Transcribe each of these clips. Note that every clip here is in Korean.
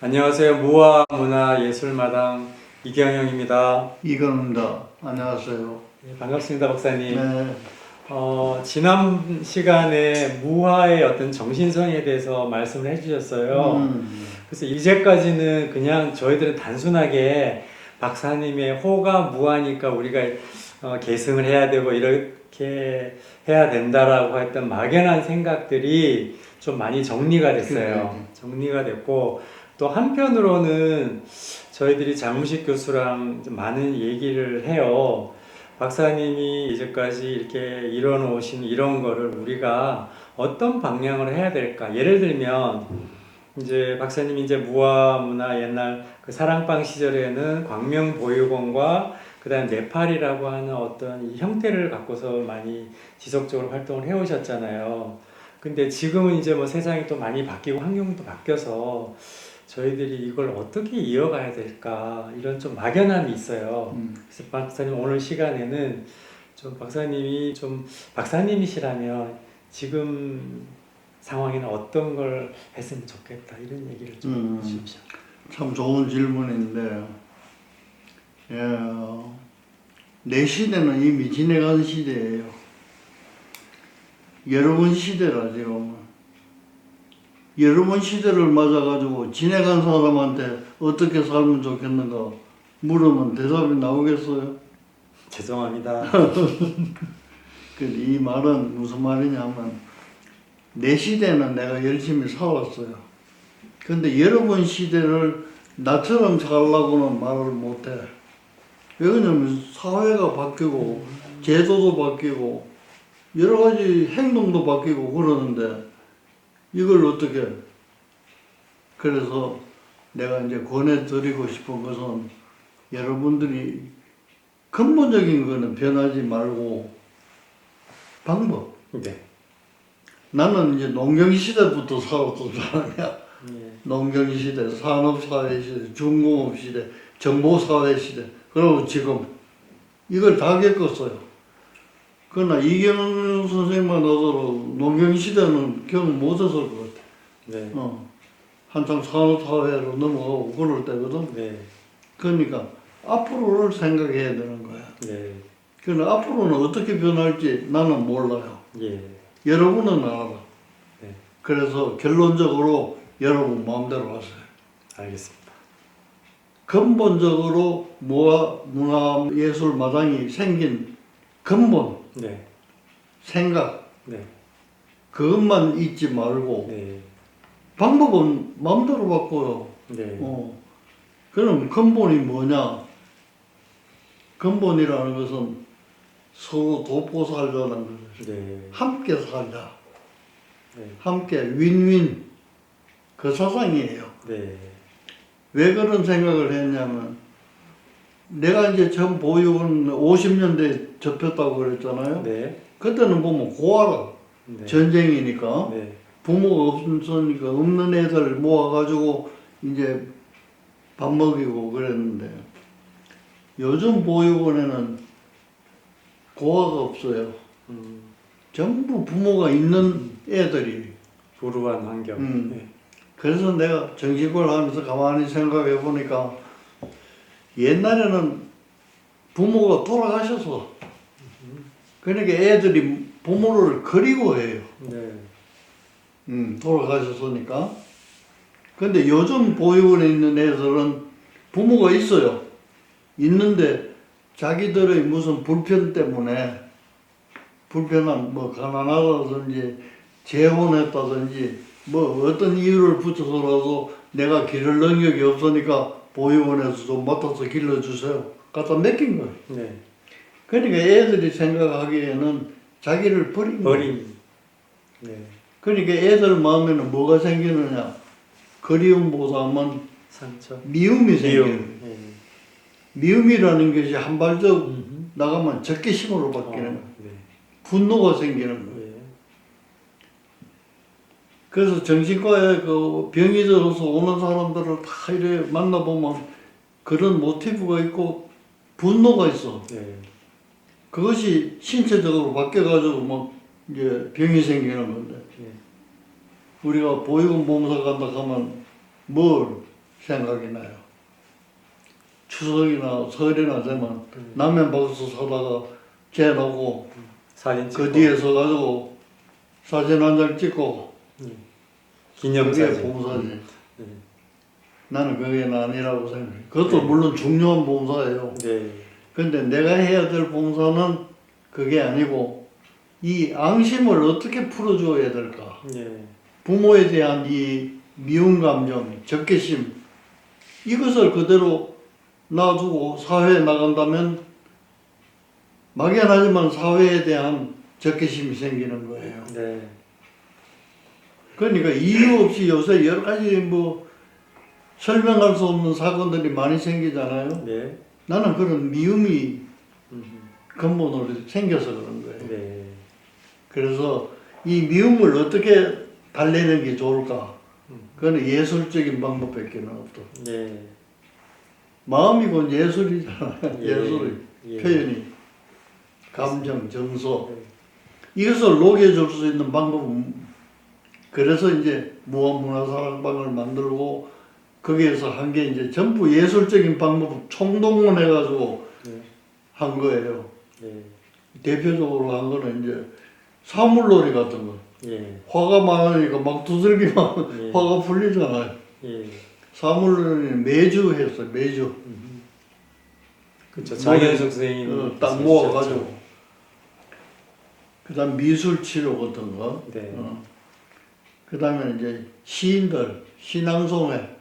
안녕하세요. 무화 문화예술마당 이경영입니다. 이건입니다. 안녕하세요. 네, 반갑습니다, 박사님. 네, 지난 시간에 무화의 어떤 정신성에 대해서 말씀을 해주셨어요. 그래서 이제까지는 그냥 저희들은 단순하게 박사님의 호가 무화니까 우리가 계승을 해야 되고 이렇게 해야 된다라고 했던 막연한 생각들이 좀 많이 정리가 됐어요. 정리가 됐고 또 한편으로는 저희들이 장무식 교수랑 좀 많은 얘기를 해요. 박사님이 이제까지 이렇게 이뤄놓으신 이런 거를 우리가 어떤 방향으로 해야 될까? 예를 들면 이제 박사님이 이제 무화 문화 옛날 그 사랑방 시절에는 광명보육원과 그다음 네팔이라고 하는 어떤 이 형태를 갖고서 많이 지속적으로 활동을 해오셨잖아요. 근데 지금은 이제 뭐 세상이 또 많이 바뀌고 환경도 바뀌어서 저희들이 이걸 어떻게 이어가야 될까 이런 좀 막연함이 있어요. 그래서 박사님 오늘 시간에는 좀 박사님이 좀 박사님이시라면 지금 상황에는 어떤 걸 했으면 좋겠다 이런 얘기를 좀 해주십시오. 참 좋은 질문인데, 내 시대는 이미 지나간 시대예요. 여러분 시대라 지금. 여러분 시대를 맞아가지고 지나간 사람한테 어떻게 살면 좋겠는가 물으면 대답이 나오겠어요? 죄송합니다. 근데 이 말은 무슨 말이냐면, 내 시대는 내가 열심히 살았어요. 근데 여러분 시대를 나처럼 살라고는 말을 못해. 왜냐면 사회가 바뀌고 제도도 바뀌고 여러 가지 행동도 바뀌고 그러는데 이걸 어떻게. 그래서 내가 이제 권해드리고 싶은 것은 여러분들이 근본적인 거는 변하지 말고 방법. 네. 나는 이제 농경시대부터 살았던 사람이야. 예. 농경시대, 산업사회시대, 중공업시대, 정보사회시대. 그리고 지금 이걸 다 겪었어요. 그러나 이경영 선생님만 하더라도 농경시대는 경험 못했을 것 같아. 네. 한창 산업사회로 넘어가고 그럴 때거든. 네. 그러니까 앞으로를 생각해야 되는 거야. 네. 그러나 앞으로는 어떻게 변할지 나는 몰라요. 예. 여러분은 알아. 네. 그래서 결론적으로 여러분 마음대로 하세요. 알겠습니다. 근본적으로 문화예술마당이 생긴 근본, 네. 생각, 네. 그것만 잊지 말고 네. 방법은 마음대로 바꿔요. 네. 그럼 근본이 뭐냐? 근본이라는 것은 서로 돕고 살자는 거예요. 네. 함께 살자. 네. 함께 윈윈. 그 사상이에요. 네. 왜 그런 생각을 했냐면, 내가 이제 처음 보육은 50년대에 접혔다고 그랬잖아요. 네. 그때는 보면 고아라. 네. 전쟁이니까. 네. 부모가 없으니까 없는 애들 모아가지고 이제 밥 먹이고 그랬는데, 요즘 보육원에는 고아가 없어요. 전부 부모가 있는 애들이. 불우한 환경. 네. 그래서 내가 정신과를 하면서 가만히 생각해 보니까 옛날에는 부모가 돌아가셔서 그러니까 애들이 부모를 그리워해요. 네. 돌아가셨으니까. 근데 요즘 보육원에 있는 애들은 부모가 있어요. 있는데 자기들의 무슨 불편 때문에, 불편한 뭐 가난하다든지 재혼했다든지 뭐 어떤 이유를 붙여서라도 내가 기를 능력이 없으니까 보육원에서 좀 맡아서 길러주세요. 갖다 맡긴 거예요. 네. 그러니까 애들이 생각하기에는 자기를 버린 거예요. 버림. 네. 그러니까 애들 마음에는 뭐가 생기느냐? 그리움보다는 상처. 미움이 생겨요. 네. 미움이라는 것이 한 발짝 나가면 적개심으로 바뀌는 거예요. 네. 분노가 생기는 거예요. 네. 그래서 정신과에 그 병이 들어서 오는 사람들을 다 이래 만나보면 그런 모티브가 있고 분노가 있어. 네. 그것이 신체적으로 바뀌어가지고 막 이제 병이 생기는 건데, 네. 우리가 보육원 봉사 간다 하면 뭘 생각이 나요. 추석이나 설이나 되면 라면 박스 사다가 재놓고 사진 찍고 그 뒤에 서가지고 사진 한 장 찍고 그게 기념사진. 봉사지. 네. 나는 그게 아니라고 생각해. 그것도 물론 중요한 봉사예요. 네. 근데 내가 해야 될 봉사는 그게 아니고 이 앙심을 어떻게 풀어줘야 될까? 네. 부모에 대한 이 미움 감정, 적개심 이것을 그대로 놔두고 사회에 나간다면 막연하지만 사회에 대한 적개심이 생기는 거예요. 네. 그러니까 이유 없이 요새 여러 가지 뭐 설명할 수 없는 사건들이 많이 생기잖아요. 네. 나는 그런 미움이 음. 근본으로 생겨서 그런 거예요. 네. 그래서 이 미움을 어떻게 달래는 게 좋을까? 그건 예술적인 방법밖에 없어. 네. 마음이건 예술이잖아요. 예. 예술 예. 표현이 감정, 정서 네. 이것을 녹여줄 수 있는 방법은 그래서 이제 무한문화사랑방을 만들고 거기에서 한 게 이제 전부 예술적인 방법 총동원해가지고 네. 한 거예요. 네. 대표적으로 한 거는 이제 사물놀이 같은 거. 예. 화가 많으니까 막 두들기만 예. 화가 풀리잖아요. 예. 사물놀이는 매주 했어요. 매주. 그렇죠. 장현숙 선생님 딱 모아가지고. 그다음 미술 치료 같은 거. 네. 그다음에 이제 시인들 신앙송회.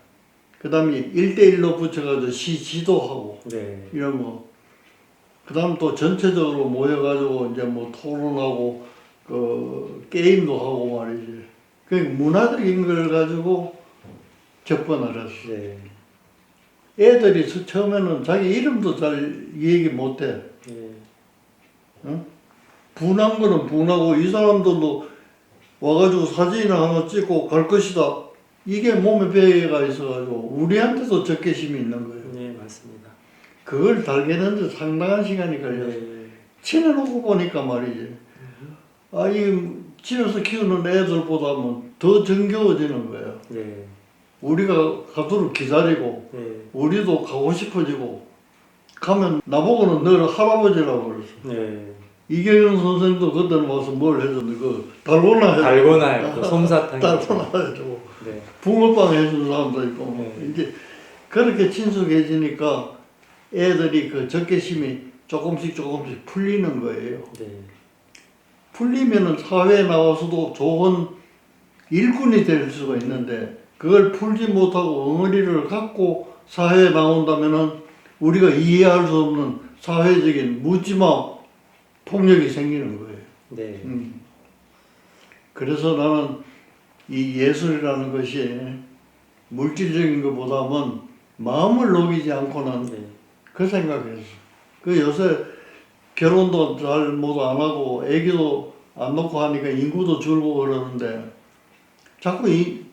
그다음에 1대1로 붙여가지고 시 지도하고 네. 이런 거. 그다음 또 전체적으로 모여가지고 이제 뭐 토론하고 그 게임도 하고 말이지. 그 문화적인 걸 가지고 접근을 했어. 네. 애들이 처음에는 자기 이름도 잘 얘기 못해. 예. 응? 분한 거는 분하고 이 사람들도 와가지고 사진이나 하나 찍고 갈 것이다. 이게 몸에 배가 있어가지고 우리한테도 적개심이 있는 거예요. 네, 맞습니다. 그걸 달게는데 상당한 시간이 걸렸어. 네. 친해놓고 보니까 말이지. 이 집에서 키우는 애들보다는 더 정겨워지는 거예요. 네. 우리가 가도록 기다리고 네. 우리도 가고 싶어지고 가면 나보고는 늘 할아버지라고 그랬어. 네. 이경영 선생도 그때는 와서 뭘 해줬는데 그 달고나 해줘. 달고나 그 솜사탕. 달고나 해주고 네. 붕어빵 해준 사람도 있고 뭐. 네. 이제 그렇게 친숙해지니까 애들이 그 적개심이 조금씩 풀리는 거예요. 네. 풀리면은 사회에 나와서도 좋은 일꾼이 될 수가 있는데 그걸 풀지 못하고 엉어리를 갖고 사회에 나온다면은 우리가 이해할 수 없는 사회적인 묻지마 폭력이 생기는 거예요. 네. 그래서 나는 이 예술이라는 것이 물질적인 것보다는 마음을 녹이지 않고는 네. 그 생각했어. 그 요새 결혼도 잘 못 안 하고 애기도 안 놓고 하니까 인구도 줄고 그러는데 자꾸 이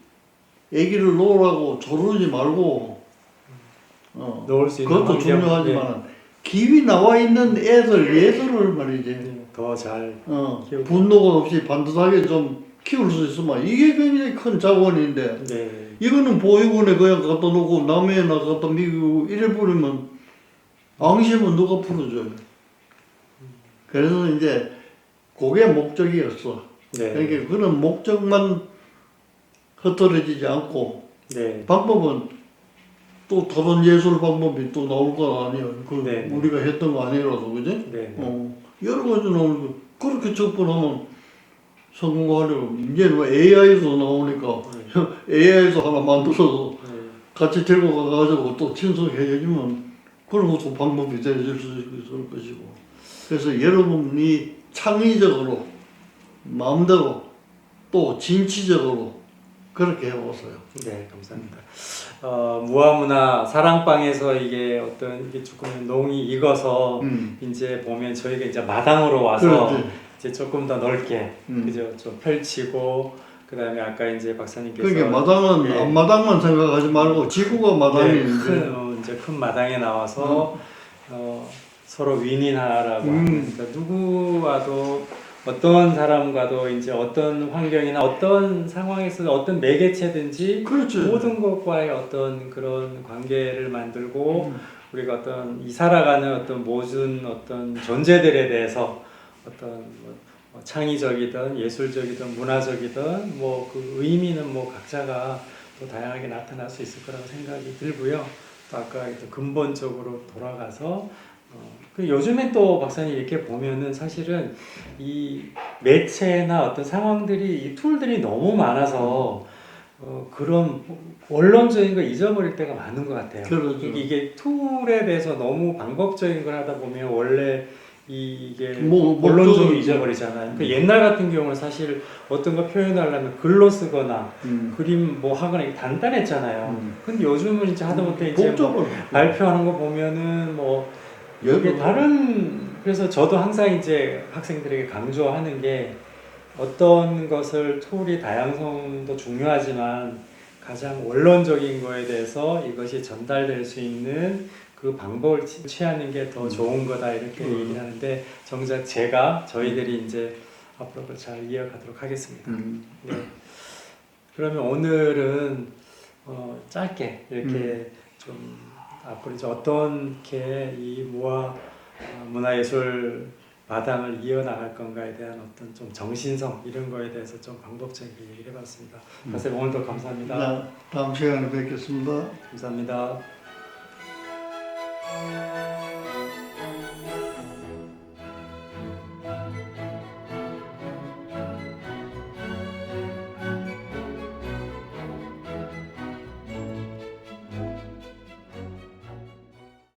애기를 놓으라고 조르지 말고 넣을 수 있는 그것도 환경, 중요하지만 기위 나와 있는 얘들을 말이지 네. 더잘 분노가 없이 반듯하게 좀 키울 수 있으면 이게 굉장히 큰 자원인데 네. 이거는 보육원에 그냥 갖다 놓고 남해나 갖다 미고 이래 버리면 앙심은 누가 풀어줘요. 그래서 이제 그게 목적이었어. 네. 그러니까 그런 목적만 흩어지지 않고 네. 방법은 또 다른 예술 방법이 또 나올 건 아니에요. 그 네. 우리가 했던 거 아니라서 그지? 네. 여러 가지 나오니까 그렇게 접근하면 성공하려고 이제는 뭐 AI도 나오니까 AI도 하나 만들어서 같이 들고 가가지고 또 친숙해지면 그런 것도 방법이 될 수 있을 것이고 그래서 여러분이 창의적으로 마음대로 또 진취적으로 그렇게 해보세요. 네, 감사합니다. 무화문화 사랑방에서 이게 어떤 이게 조금 농이 익어서 이제 보면 저희가 이제 마당으로 와서 그렇지. 이제 조금 더 넓게 그죠 좀 펼치고 그다음에 아까 이제 박사님께서 그러니까 마당은 예. 앞마당만 생각하지 말고 지구가 마당인데 큰 이제 큰 마당에 나와서 서로 윈윈하라고 하는 그러니까 누구와도 어떤 사람과도 이제 어떤 환경이나 어떤 상황에서 어떤 매개체든지 그렇죠. 모든 것과의 어떤 그런 관계를 만들고 우리가 어떤 이 살아가는 어떤 모든 어떤 존재들에 대해서 어떤 뭐 창의적이든 예술적이든 문화적이든 뭐 그 의미는 뭐 각자가 또 다양하게 나타날 수 있을 거라고 생각이 들고요. 또 아까 또 근본적으로 돌아가서 그 요즘에 또 박사님 이렇게 보면은 사실은 이 매체나 어떤 상황들이 이 툴들이 너무 많아서 그런 원론적인 걸 잊어버릴 때가 많은 것 같아요. 그렇죠. 이게 툴에 대해서 너무 반복적인 걸 하다 보면 원래 이게 뭐, 원론적으로 목적은- 잊어버리잖아요. 그 옛날 같은 경우는 사실 어떤 거 표현하려면 글로 쓰거나 그림 뭐 하거나 이게 단단했잖아요. 근데 요즘은 이제 하다못해 이제 뭐 복잡을 발표하는 거 보면은 뭐 예를 이게 다른 그래서 저도 항상 이제 학생들에게 강조하는 게 어떤 것을 툴이 다양성도 중요하지만 가장 원론적인 거에 대해서 이것이 전달될 수 있는 그 방법을 취하는 게 더 좋은 거다 이렇게 얘기를 하는데 정작 저희들이 이제 앞으로 그걸 잘 이어가도록 하겠습니다. 네. 그러면 오늘은 짧게 이렇게 좀 앞으로 이제 어떻게 이 문화예술 마당을 이어나갈 건가에 대한 어떤 좀 정신성 이런 거에 대해서 좀 방법적인 얘기를 해봤습니다. 선생님 오늘도 감사합니다. 다음 시간에 뵙겠습니다. 감사합니다.